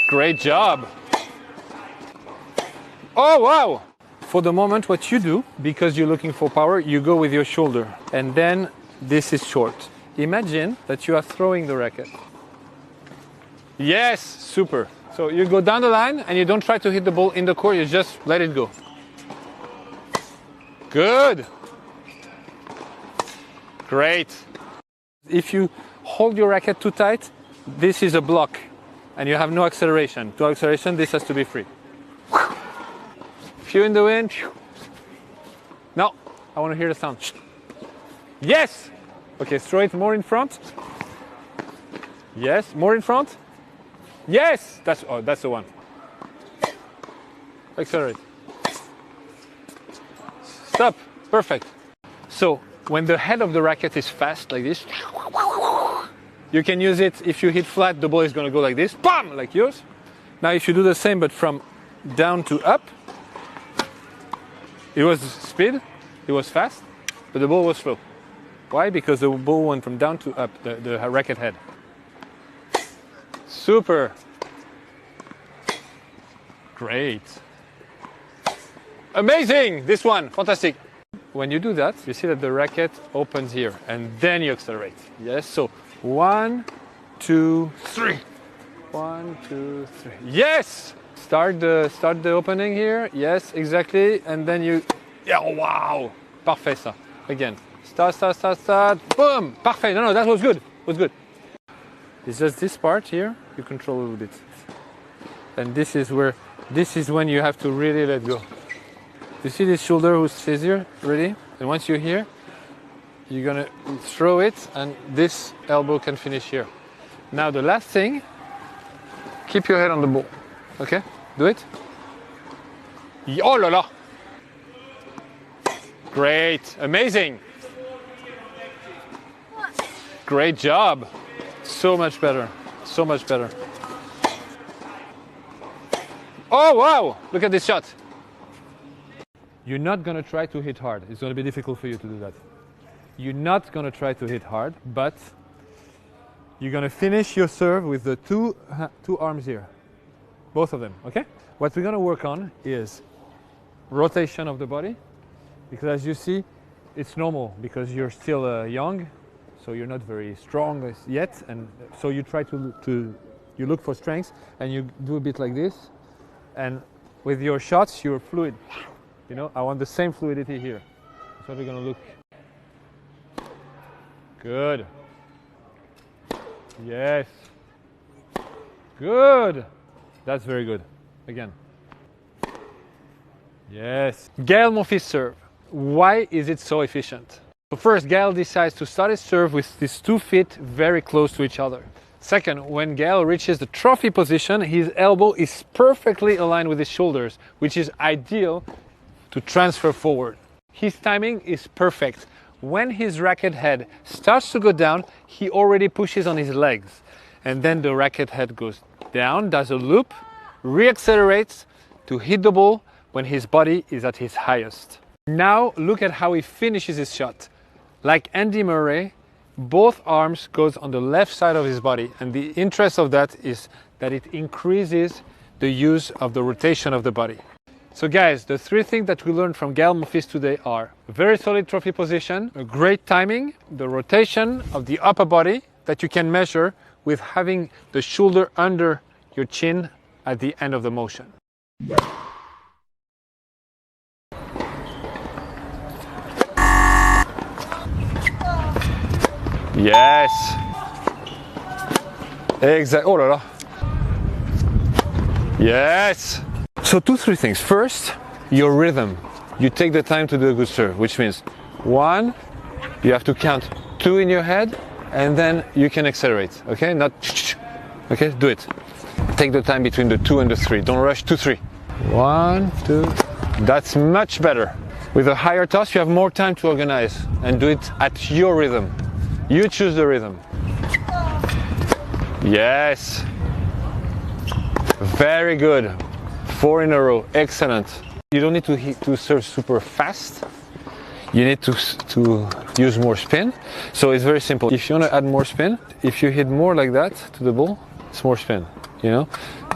Great job. Oh, wow. For the moment, what you do, because you're looking for power, you go with your shoulder. And then this is short. Imagine that you are throwing the racket. Yes, super. So you go down the line and you don't try to hit the ball in the court, you just let it go. Good. Great. If you hold your racket too tight, this is a block and you have no acceleration. To acceleration, this has to be free. Few in the wind. No, I want to hear the sound. Yes. Okay, throw it more in front. Yes, more in front. Yes, that's the one. Accelerate. Stop. Perfect. So when the head of the racket is fast like this, you can use it. If you hit flat, the ball is going to go like this, bam, like yours. Now if you do the same but from down to up, it was speed, it was fast, but the ball was slow. Why? Because the ball went from down to up, the racket head. Super. Great. Amazing! This one, fantastic. When you do that, you see that the racket opens here and then you accelerate. Yes, so 1, 2, 3. 1, 2, 3. Yes! Start the opening here. Yes, exactly. And then you... Yeah, wow! Parfait, ça. Again. Start. Boom! Parfait. No, that was good. Was good. It's just this part here. You control a little bit. And this is when you have to really let go. You see this shoulder who stays here? Ready? And once you're here, you're gonna throw it and this elbow can finish here. Now the last thing, keep your head on the ball. Okay? Do it. Oh la la! Great, amazing! Great job! So much better, so much better. Oh wow! Look at this shot. You're not going to try to hit hard. It's going to be difficult for you to do that. You're not going to try to hit hard, but you're going to finish your serve with the two arms here. Both of them, okay? What we're going to work on is rotation of the body, because as you see, it's normal because you're still young, so you're not very strong yet, and so you try to you look for strength and you do a bit like this, and with your shots you're fluid. You know, I want the same fluidity here. That's what we're gonna look. Good. Yes. Good. That's very good. Again. Yes. Gaël Monfils serve. Why is it so efficient? So first, Gaël decides to start his serve with his 2 feet very close to each other. Second, when Gaël reaches the trophy position, his elbow is perfectly aligned with his shoulders, which is ideal to transfer forward. His timing is perfect. When his racket head starts to go down, he already pushes on his legs. And then the racket head goes down, does a loop, reaccelerates to hit the ball when his body is at his highest. Now look at how he finishes his shot. Like Andy Murray, both arms goes on the left side of his body. And the interest of that is that it increases the use of the rotation of the body. So guys, the 3 things that we learned from Gaël Monfils today are a very solid trophy position, a great timing, the rotation of the upper body that you can measure with having the shoulder under your chin at the end of the motion. Yes. Exactly. Oh la la. Yes. So 2-3 things. First, your rhythm. You take the time to do a good serve, which means 1, you have to count 2 in your head, and then you can accelerate. Okay, not. Okay, do it. Take the time between the 2 and the 3. Don't rush. 2, 3. 1, 2. That's much better. With a higher toss, you have more time to organize and do it at your rhythm. You choose the rhythm. Yes. Very good. 4 in a row. Excellent. You don't need to serve super fast. You need to use more spin. So it's very simple. If you want to add more spin, if you hit more like that to the ball, it's more spin, you know?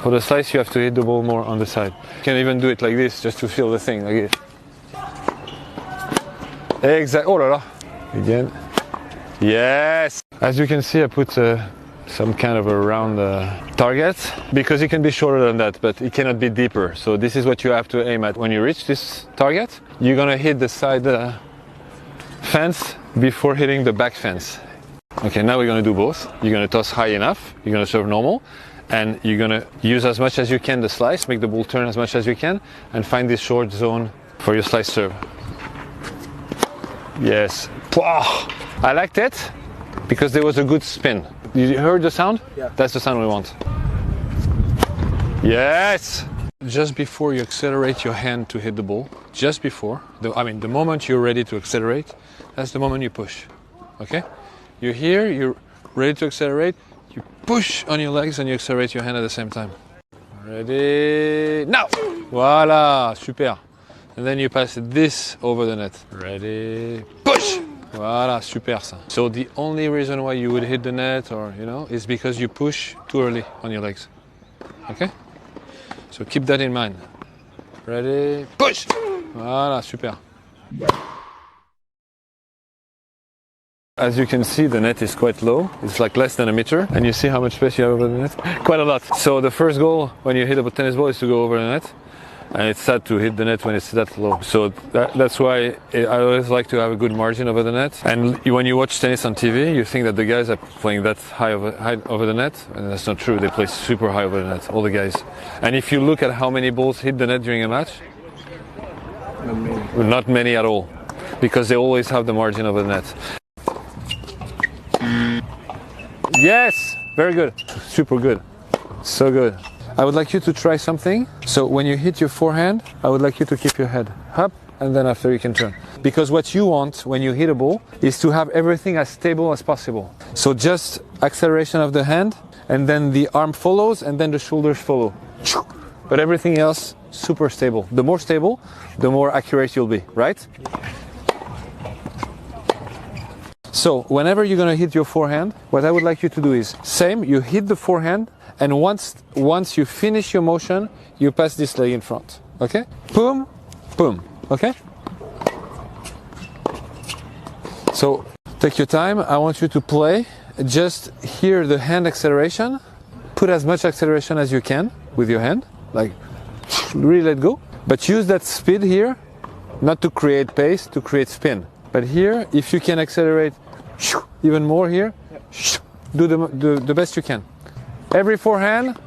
For the slice, you have to hit the ball more on the side. You can even do it like this, just to feel the thing, like this. Exactly. Oh la la. Again. Yes! As you can see, I put some kind of a round target, because it can be shorter than that, but it cannot be deeper. So this is what you have to aim at. When you reach this target, you're gonna hit the side fence before hitting the back fence. Okay, now we're gonna do both. You're gonna toss high enough, you're gonna serve normal, and you're gonna use as much as you can the slice, make the ball turn as much as you can, and find this short zone for your slice serve. Yes. I liked it because there was a good spin. You heard the sound? Yeah. That's the sound we want. Yes! Just before you accelerate your hand to hit the ball, just before, the moment you're ready to accelerate, that's the moment you push. Okay? You're here, you're ready to accelerate, you push on your legs and you accelerate your hand at the same time. Ready? Now! Voilà, super. And then you pass this over the net. Ready? Push! Voilà, super ça. So the only reason why you would hit the net, or is because you push too early on your legs. Okay? So keep that in mind. Ready? Push! Voilà, super. As you can see, the net is quite low. It's like less than a meter. And you see how much space you have over the net? Quite a lot. So the first goal when you hit a tennis ball is to go over the net. And it's sad to hit the net when it's that low. So that's why I always like to have a good margin over the net. And when you watch tennis on TV, you think that the guys are playing that high over the net. And that's not true. They play super high over the net, all the guys. And if you look at how many balls hit the net during a match, not many at all. Because they always have the margin over the net. Yes! Very good. Super good. So good. I would like you to try something. So when you hit your forehand, I would like you to keep your head up, and then after you can turn. Because what you want when you hit a ball is to have everything as stable as possible. So just acceleration of the hand, and then the arm follows, and then the shoulders follow. But everything else, super stable. The more stable, the more accurate you'll be, right? So whenever you're gonna hit your forehand, what I would like you to do is, same, you hit the forehand, and once you finish your motion, you pass this leg in front, okay? Boom, boom, okay? So take your time, I want you to play, just hear the hand acceleration, put as much acceleration as you can with your hand, like really let go, but use that speed here, not to create pace, to create spin. But here, if you can accelerate even more here, do the best you can. Every forehand,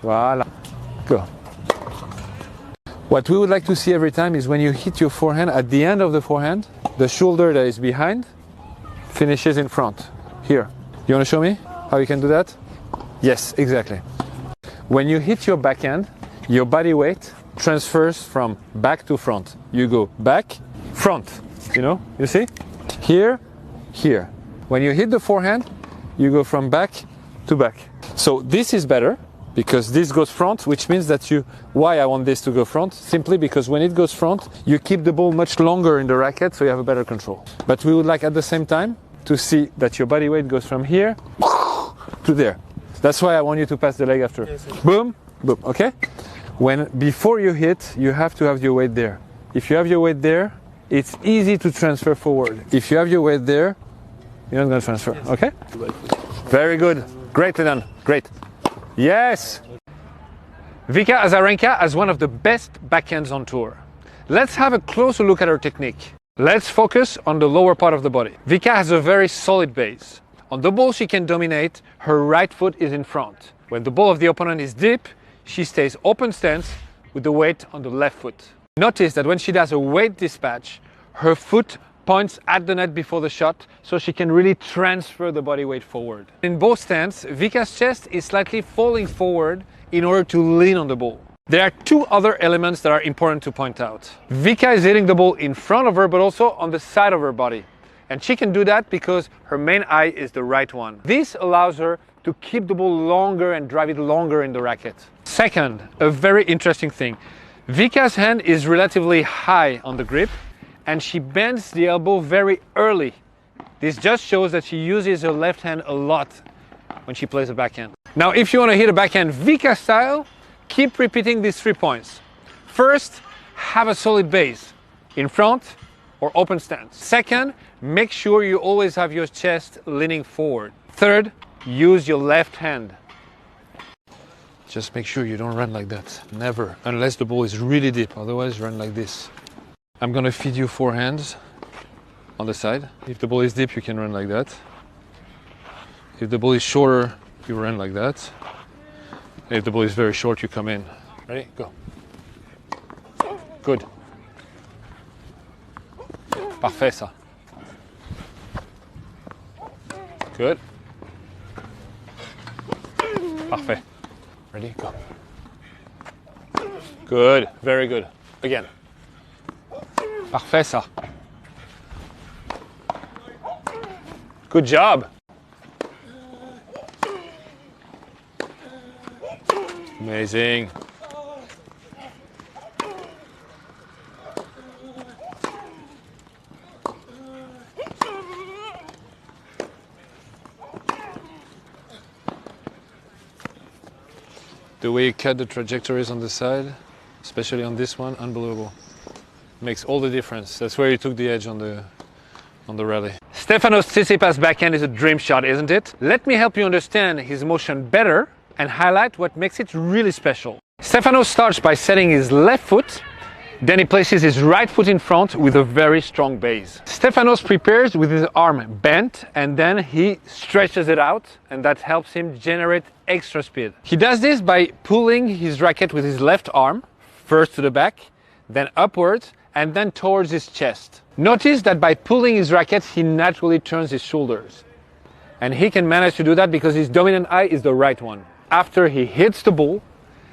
voila, go. What we would like to see every time is when you hit your forehand, at the end of the forehand, the shoulder that is behind finishes in front, here. You want to show me how you can do that? Yes, exactly. When you hit your backhand, your body weight transfers from back to front. You go back, front, you see? Here, here. When you hit the forehand, you go from back to back. So this is better because this goes front, which means that why I want this to go front? Simply because when it goes front, you keep the ball much longer in the racket, so you have a better control. But we would like at the same time to see that your body weight goes from here to there. That's why I want you to pass the leg after. Yes, yes. Boom, boom, okay? Before you hit, you have to have your weight there. If you have your weight there, it's easy to transfer forward. If you have your weight there, you're not going to transfer, okay? Very good. Greatly done. Great. Yes! Vika Azarenka has one of the best backhands on tour. Let's have a closer look at her technique. Let's focus on the lower part of the body. Vika has a very solid base. On the ball she can dominate, her right foot is in front. When the ball of the opponent is deep, she stays open stance with the weight on the left foot. Notice that when she does a weight dispatch, her foot points at the net before the shot, so she can really transfer the body weight forward. In both stance, Vika's chest is slightly falling forward in order to lean on the ball. There are two other elements that are important to point out. Vika is hitting the ball in front of her, but also on the side of her body. And she can do that because her main eye is the right one. This allows her to keep the ball longer and drive it longer in the racket. Second, a very interesting thing. Vika's hand is relatively high on the grip, and she bends the elbow very early. This just shows that she uses her left hand a lot when she plays a backhand. Now, if you want to hit a backhand Vika style, keep repeating these 3 points. First, have a solid base in front or open stance. Second, make sure you always have your chest leaning forward. Third, use your left hand. Just make sure you don't run like that. Never, unless the ball is really deep. Otherwise, run like this. I'm gonna feed you 4 hands on the side. If the ball is deep, you can run like that. If the ball is shorter, you run like that. If the ball is very short, you come in. Ready? Go. Good. Parfait ça. Good. Parfait. Ready? Go. Good. Very good. Again. Parfait ça. Good job. Amazing. The way you cut the trajectories on the side, especially on this one, unbelievable. Makes all the difference. That's where you took the edge on the rally. Stefanos Tsitsipas' backhand is a dream shot, isn't it? Let me help you understand his motion better and highlight what makes it really special. Stefanos starts by setting his left foot, then he places his right foot in front with a very strong base. Stefanos prepares with his arm bent and then he stretches it out, and that helps him generate extra speed. He does this by pulling his racket with his left arm, first to the back, then upwards, and then towards his chest. Notice that by pulling his racket, he naturally turns his shoulders. And he can manage to do that because his dominant eye is the right one. After he hits the ball,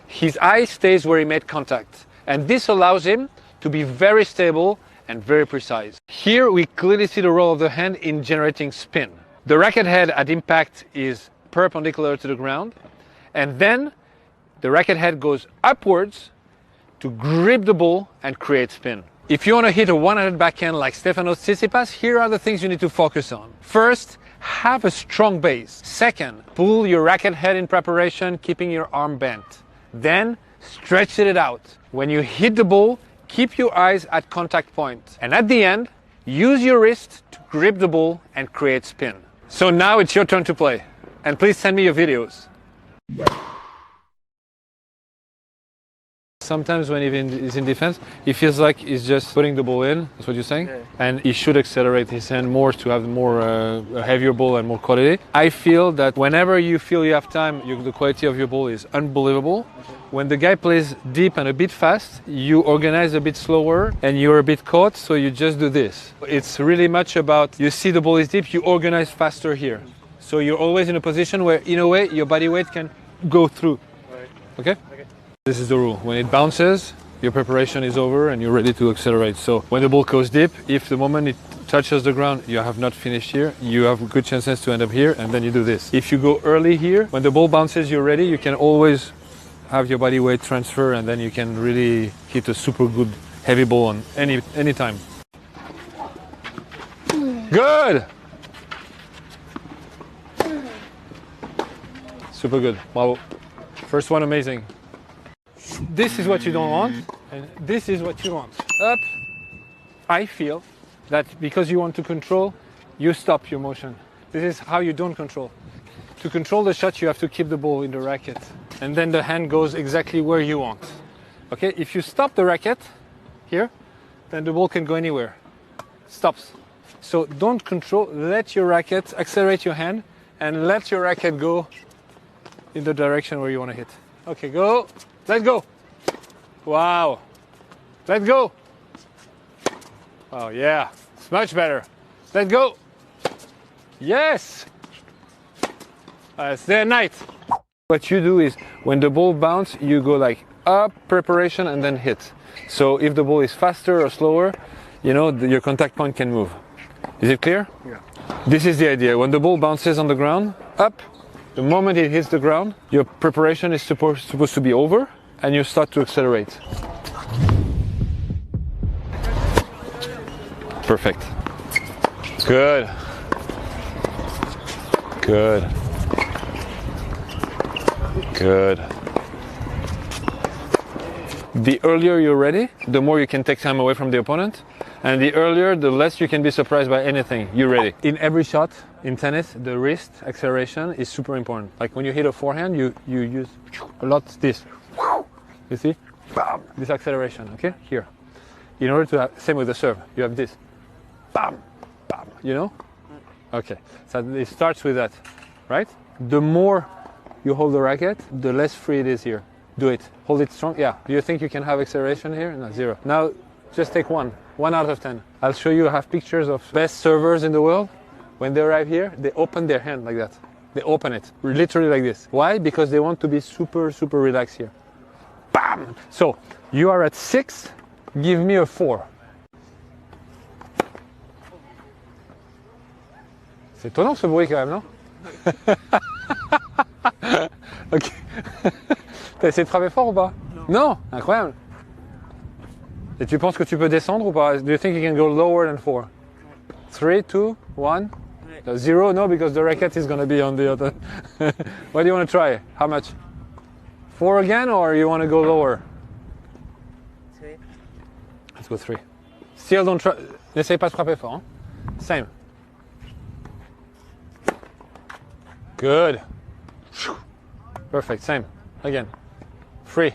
his eye stays where he made contact. And this allows him to be very stable and very precise. Here we clearly see the role of the hand in generating spin. The racket head at impact is perpendicular to the ground, and then the racket head goes upwards to grip the ball and create spin. If you want to hit a 100 backhand like Stefanos Tsitsipas, here are the things you need to focus on. First, have a strong base. Second, pull your racket head in preparation, keeping your arm bent. Then, stretch it out. When you hit the ball, keep your eyes at contact point. And at the end, use your wrist to grip the ball and create spin. So now it's your turn to play. And please send me your videos. Sometimes when he's in defense, he feels like he's just putting the ball in. That's what you're saying? Yeah. And he should accelerate his hand more to have more a heavier ball and more quality. I feel that whenever you feel you have time, the quality of your ball is unbelievable. Okay. When the guy plays deep and a bit fast, you organize a bit slower and you're a bit caught, so you just do this. It's really much about, you see the ball is deep, you organize faster here. So you're always in a position where, in a way, your body weight can go through. Right. Okay? This is the rule. When it bounces, your preparation is over and you're ready to accelerate. So when the ball goes deep, if the moment it touches the ground, you have not finished here, you have good chances to end up here, and then you do this. If you go early here, when the ball bounces, you're ready, you can always have your body weight transfer, and then you can really hit a super good heavy ball on any time. Good! Super good. Wow. First one, amazing. This is what you don't want, and this is what you want. Up. I feel that because you want to control, you stop your motion. This is how you don't control. To control the shot, you have to keep the ball in the racket, and then the hand goes exactly where you want. Okay, if you stop the racket here, then the ball can go anywhere. Stops. So don't control, let your racket, accelerate your hand, and let your racket go in the direction where you want to hit. Okay, go. Let go. Wow. Let go. Oh yeah, it's much better. Let go. Yes. It's their night. What you do is, when the ball bounces, you go like up, preparation, and then hit. So if the ball is faster or slower, you know, your contact point can move. Is it clear? Yeah. This is the idea. When the ball bounces on the ground, up, the moment it hits the ground, your preparation is supposed to be over, and you start to accelerate. Perfect. Good. Good. Good. The earlier you're ready, the more you can take time away from the opponent. And the earlier, the less you can be surprised by anything. You're ready. In every shot in tennis, the wrist acceleration is super important. Like when you hit a forehand, you use a lot this. You see? Bam! This acceleration, okay? Here. In order to have, same with the serve, you have this. Bam! Bam! You know? Okay. So it starts with that, right? The more you hold the racket, the less free it is here. Do it. Hold it strong. Yeah. Do you think you can have acceleration here? No, 0. Now, just take 1. 1 out of 10. I'll show you. I have pictures of best servers in the world. When they arrive here, they open their hand like that. They open it, literally like this. Why? Because they want to be super, super relaxed here. Bam! So, you are at 6. Give me a 4. C'est étonnant ce bruit quand même, non? Ok. T'as essayé de frapper fort ou pas? Non. Incroyable. Et tu penses que tu peux descendre ou pas? Do you think you can go lower than 4? 3, 2, 1? 0? No, because the racket is going to be on the other. What do you want to try? How much? 4 again, or you want to go lower? 3. Let's go 3. Still don't try. N'essaye pas de frapper fort. Hein? Same. Good. Perfect. Same. Again. 3.